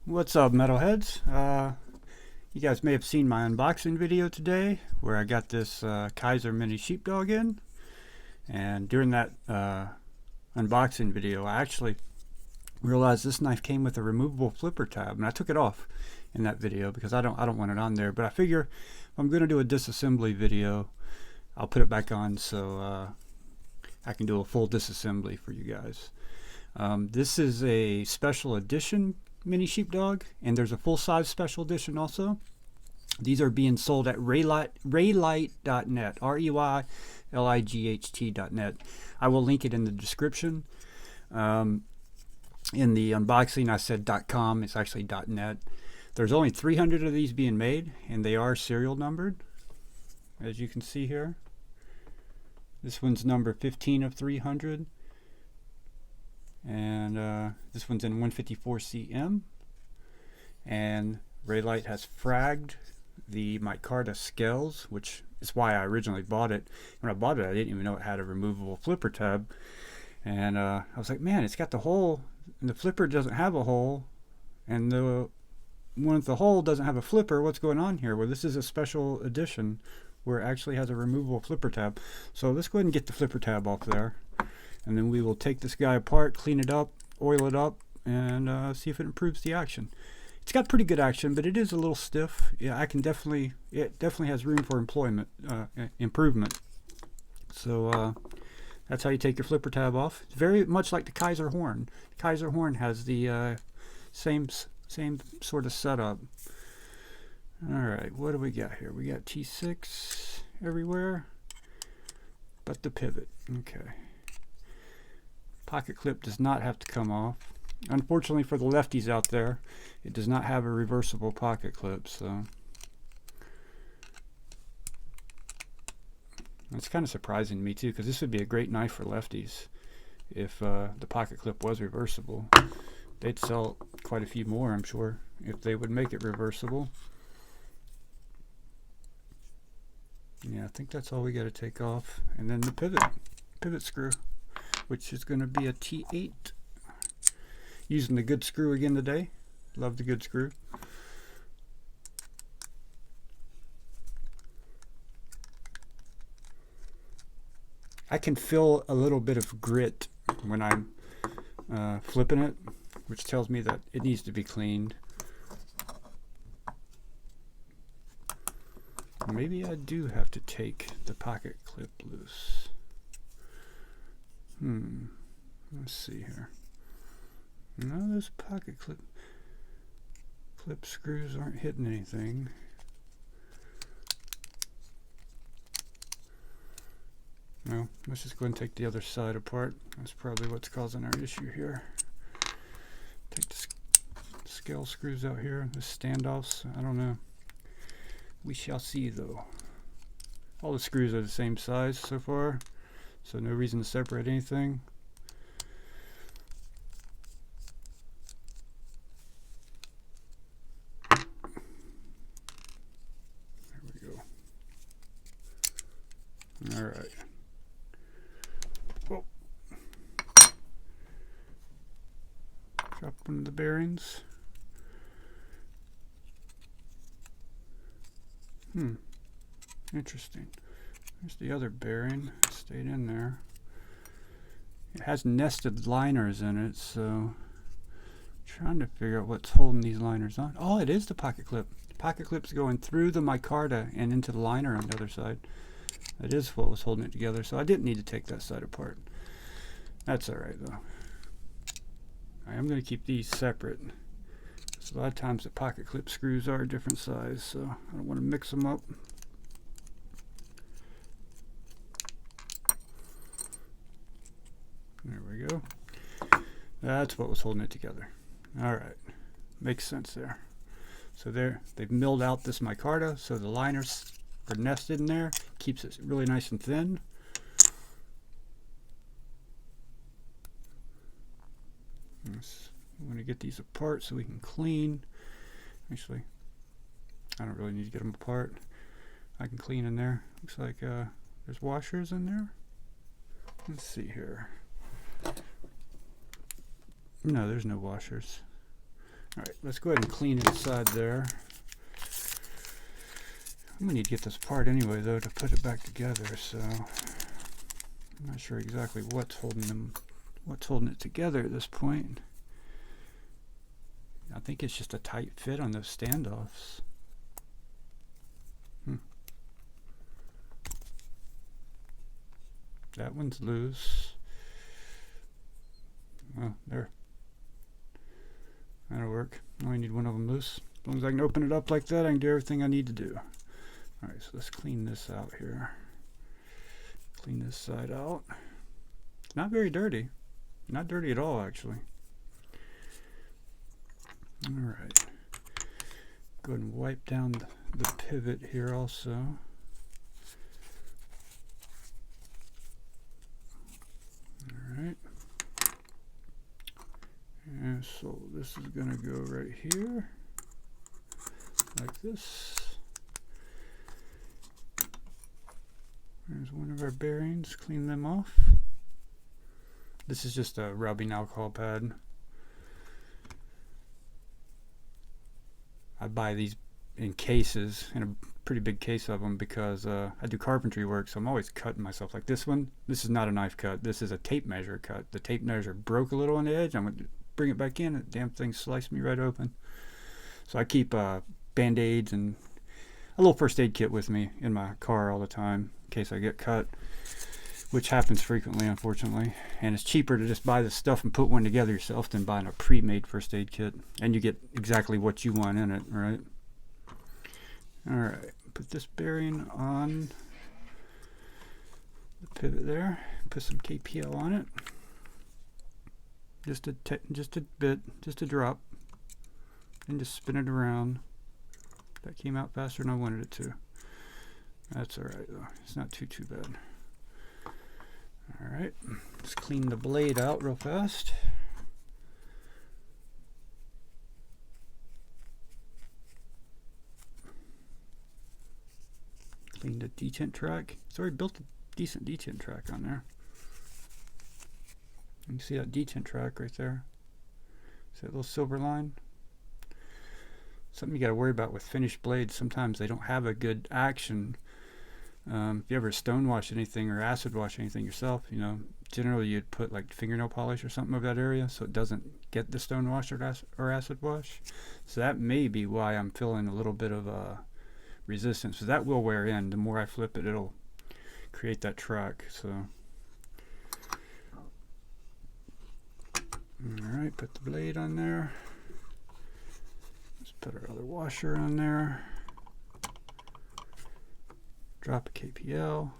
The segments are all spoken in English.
What's up, metalheads? You guys may have seen my unboxing video today where I got this Kizer mini sheepdog in, and during that unboxing video I actually realized this knife came with a removable flipper tab, and I took it off in that video because I don't want it on there. But I figure if I'm going to do a disassembly video, I'll put it back on so I can do a full disassembly for you guys. This is a special edition mini sheepdog, and there's a full-size special edition also. These are being sold at ReyLight.net, ReyLight.net. I will link it in the description. In the unboxing I said .com, it's actually .net. There's only 300 of these being made, and they are serial numbered, as you can see here. This one's number 15 of 300. And this one's in 154 cm, and ReyLight has fragged the micarta scales, which is why I originally bought it. When I bought it, I didn't even know it had a removable flipper tab, and I was like, man, it's got the hole, and the flipper doesn't have a hole, and the one with the hole doesn't have a flipper. What's going on here? Well, this is a special edition where it actually has a removable flipper tab. So let's go ahead and get the flipper tab off there. And then we will take this guy apart, clean it up, oil it up, and see if it improves the action. It's got pretty good action, but it is a little stiff. Yeah, it definitely has room for improvement. So that's how you take your flipper tab off. It's very much like the Kizer horn. The Kizer horn has the same sort of setup. All right, what do we got here? We got T6 everywhere, but the pivot. Okay. Pocket clip does not have to come off. Unfortunately for the lefties out there, it does not have a reversible pocket clip, so it's kind of surprising to me too, because this would be a great knife for lefties if the pocket clip was reversible. They'd sell quite a few more, I'm sure, if they would make it reversible. Yeah, I think that's all we got to take off, and then the pivot screw, which is going to be a T8. Using the good screw again today. Love the good screw. I can feel a little bit of grit when I'm flipping it, which tells me that it needs to be cleaned. Maybe I do have to take the pocket clip loose. Let's see here. No, those pocket clip screws aren't hitting anything. No, let's just go ahead and take the other side apart. That's probably what's causing our issue here. Take the scale screws out here, the standoffs. I don't know. We shall see though. All the screws are the same size so far, so no reason to separate anything. There we go. All right. Oh. Drop one of the bearings. Interesting. There's the other bearing. It stayed in there. It has nested liners in it, so I'm trying to figure out what's holding these liners on. Oh, it is the pocket clip. The pocket clip's going through the micarta and into the liner on the other side. That is what was holding it together, so I didn't need to take that side apart. That's alright though. I am going to keep these separate. A lot of times the pocket clip screws are a different size, so I don't want to mix them up. There we go. That's what was holding it together. Alright, makes sense there. So there, they've milled out this micarta, so the liners are nested in there, keeps it really nice and thin. I'm going to get these apart so we can clean. Actually, I don't really need to get them apart. I can clean in there. Looks like there's washers in there. Let's see here. No, there's no washers. Alright, let's go ahead and clean inside there. I'm gonna need to get this apart anyway though to put it back together, so I'm not sure exactly what's holding it together at this point. I think it's just a tight fit on those standoffs. That one's loose. Well, there. That'll work. I only need one of them loose. As long as I can open it up like that, I can do everything I need to do. Alright, so let's clean this out here. Clean this side out. It's not very dirty. Not dirty at all, actually. Alright. Go ahead and wipe down the pivot here also. Alright. And so this is going to go right here. Like this. There's one of our bearings. Clean them off. This is just a rubbing alcohol pad. I buy these in cases, in a pretty big case of them, because I do carpentry work, so I'm always cutting myself. Like this one, this is not a knife cut. This is a tape measure cut. The tape measure broke a little on the edge. I'm going to bring it back in, and the damn thing sliced me right open. So I keep Band-Aids and a little first aid kit with me in my car all the time in case I get cut, which happens frequently, unfortunately. And it's cheaper to just buy the stuff and put one together yourself than buying a pre-made first aid kit, and you get exactly what you want in it, right? Alright, put this bearing on the pivot there, put some KPL on it, just a bit, just a drop, and just spin it around. That came out faster than I wanted it to. That's alright though, it's not too bad. Alright, let's clean the blade out real fast. Clean the detent track. It's already built a decent detent track on there. You can see that detent track right there. See that little silver line? Something you got to worry about with finished blades. Sometimes they don't have a good action. If you ever stone wash anything or acid wash anything yourself, you know, generally you'd put like fingernail polish or something over that area so it doesn't get the stone wash or acid wash. So that may be why I'm feeling a little bit of resistance. So that will wear in. The more I flip it, it'll create that track. So, alright, put the blade on there. Let's put our other washer on there. Drop a KPL.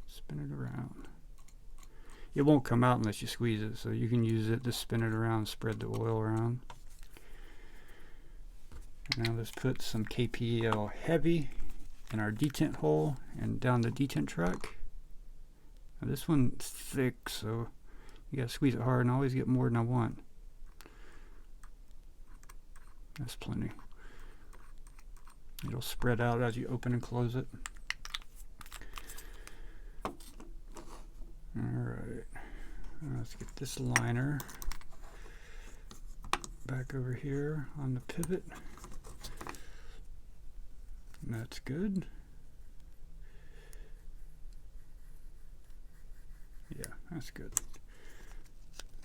Spin it around. It won't come out unless you squeeze it, so you can use it to spin it around, spread the oil around. And now let's put some KPL heavy in our detent hole and down the detent track. Now this one's thick, so you gotta squeeze it hard and always get more than I want. That's plenty. It'll spread out as you open and close it. Alright, let's get this liner back over here on the pivot. And that's good. Yeah, that's good.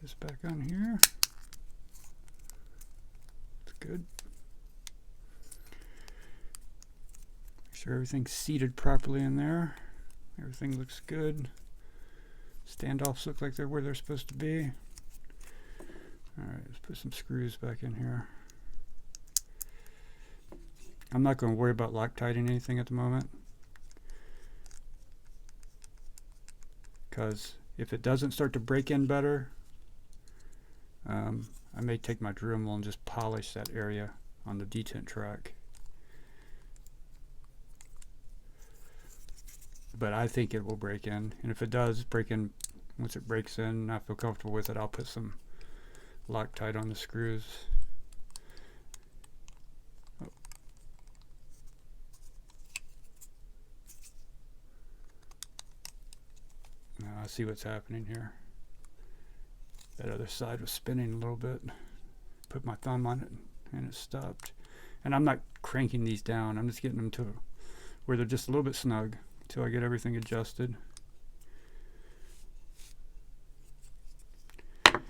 This back on here. Good. Make sure everything's seated properly in there. Everything looks good. Standoffs look like they're where they're supposed to be. Alright, let's put some screws back in here. I'm not going to worry about Loctiting anything at the moment, because if it doesn't start to break in better, I may take my Dremel and just polish that area on the detent track. But I think it will break in, and if it does break in, once it breaks in and I feel comfortable with it, I'll put some Loctite on the screws. Oh. Now I see what's happening here. That other side was spinning a little bit. Put my thumb on it and it stopped. And I'm not cranking these down. I'm just getting them to where they're just a little bit snug until I get everything adjusted. All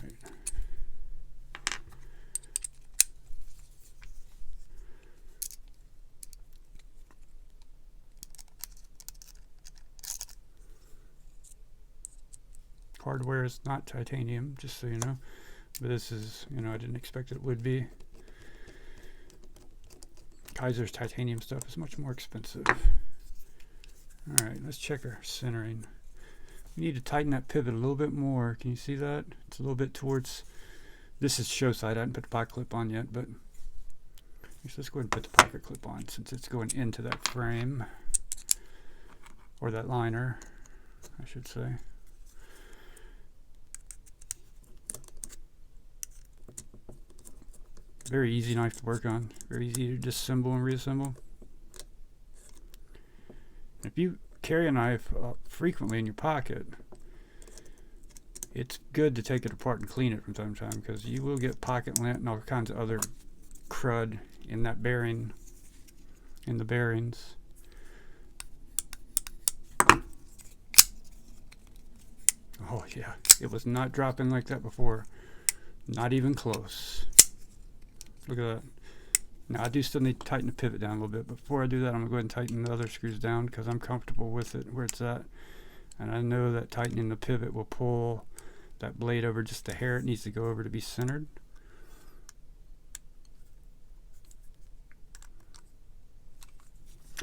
right. Hardware is not titanium, just so you know. But this is, you know, I didn't expect it would be. Kizer's titanium stuff is much more expensive. Alright, let's check our centering. We need to tighten that pivot a little bit more. Can you see that? It's a little bit towards... This is show side. I haven't put the pocket clip on yet, but... Let's go ahead and put the pocket clip on since it's going into that frame. Or that liner, I should say. Very easy knife to work on. Very easy to disassemble and reassemble. If you carry a knife frequently in your pocket, it's good to take it apart and clean it from time to time, because you will get pocket lint and all kinds of other crud in that bearing, in the bearings. Oh yeah, it was not dropping like that before. Not even close. Look at that. Now I do still need to tighten the pivot down a little bit. Before I do that, I'm going to go ahead and tighten the other screws down because I'm comfortable with it where it's at. And I know that tightening the pivot will pull that blade over just a hair. It needs to go over to be centered.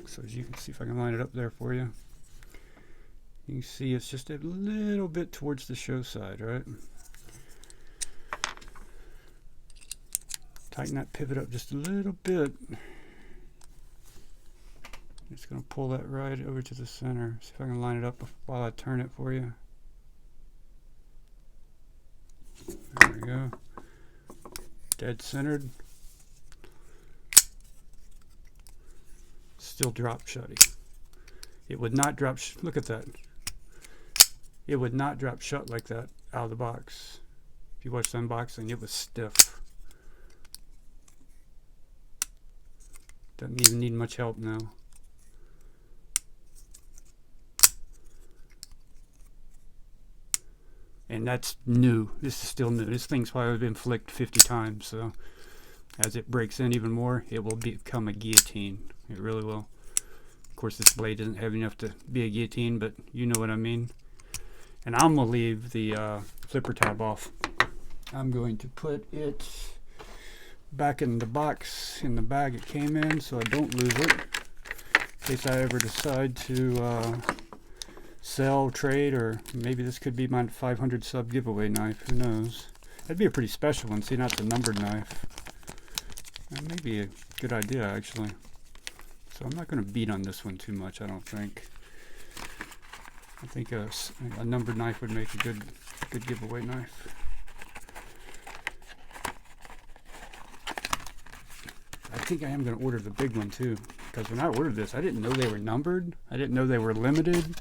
So as you can see, if I can line it up there for you. You can see it's just a little bit towards the show side, right? Tighten that pivot up just a little bit. It's going to pull that right over to the center. See if I can line it up while I turn it for you. There we go. Dead centered. Still drop shutty. It would not drop. Look at that. It would not drop shut like that out of the box. If you watched the unboxing, it was stiff. Doesn't even need much help now. And that's new. This is still new. This thing's probably been flicked 50 times, so as it breaks in even more, it will become a guillotine. It really will. Of course, this blade isn't heavy enough to be a guillotine, but you know what I mean. And I'm going to leave the flipper tab off. I'm going to put it back in the box, in the bag it came in, so I don't lose it. In case I ever decide to sell, trade, or maybe this could be my 500 sub giveaway knife. Who knows? That'd be a pretty special one. See, not the numbered knife. That may be a good idea, actually. So I'm not going to beat on this one too much, I don't think. I think a numbered knife would make a good giveaway knife. I think I am going to order the big one too, because when I ordered this, I didn't know they were numbered. I didn't know they were limited.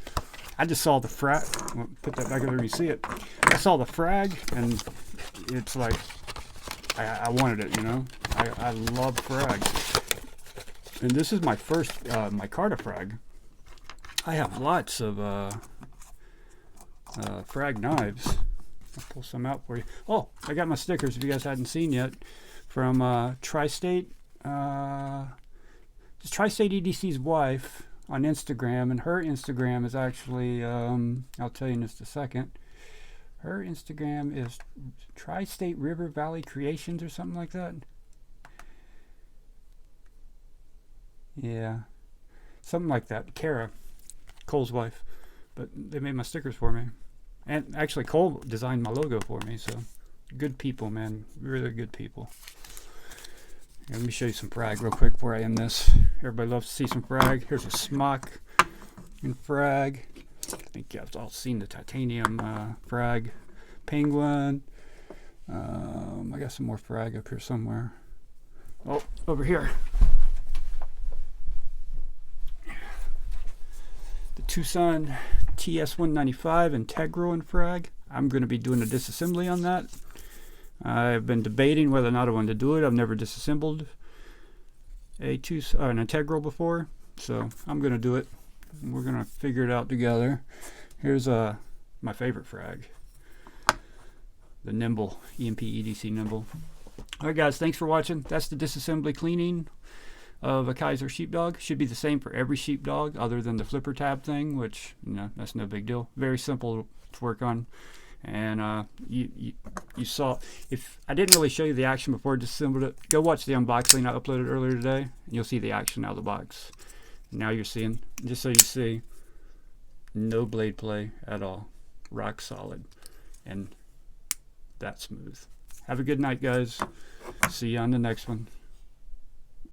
I just saw the frag. Well, put that back over and you see it. I saw the frag, and it's like I wanted it. You know, I love frags, and this is my first micarta frag. I have lots of frag knives. I'll pull some out for you. Oh, I got my stickers. If you guys hadn't seen yet, from Tri-State. It's Tri-State EDC's wife on Instagram, and her Instagram is actually, I'll tell you in just a second. Her Instagram is Tri-State River Valley Creations or something like that. Yeah, something like that. Kara, Cole's wife. But they made my stickers for me. And actually Cole designed my logo for me, so good people, man. Really good people. Let me show you some frag real quick before I end this. Everybody loves to see some frag. Here's a smock in frag. I think you've all seen the titanium frag. Penguin. I got some more frag up here somewhere. Oh, over here. The Tucson TS-195 Integral in frag. I'm going to be doing a disassembly on that. I've been debating whether or not I want to do it. I've never disassembled an integral before, so I'm going to do it. We're going to figure it out together. Here's my favorite frag, the Nimble, EMP EDC Nimble. Alright guys, thanks for watching. That's the disassembly cleaning of a Kizer Sheepdog. Should be the same for every Sheepdog other than the flipper tab thing, which, you know, that's no big deal. Very simple to work on. And you saw, if I didn't really show you the action before I disassembled it, go watch the unboxing I uploaded earlier today, and you'll see the action out of the box. And now you're seeing, just so you see, no blade play at all. Rock solid. And that smooth. Have a good night, guys. See you on the next one.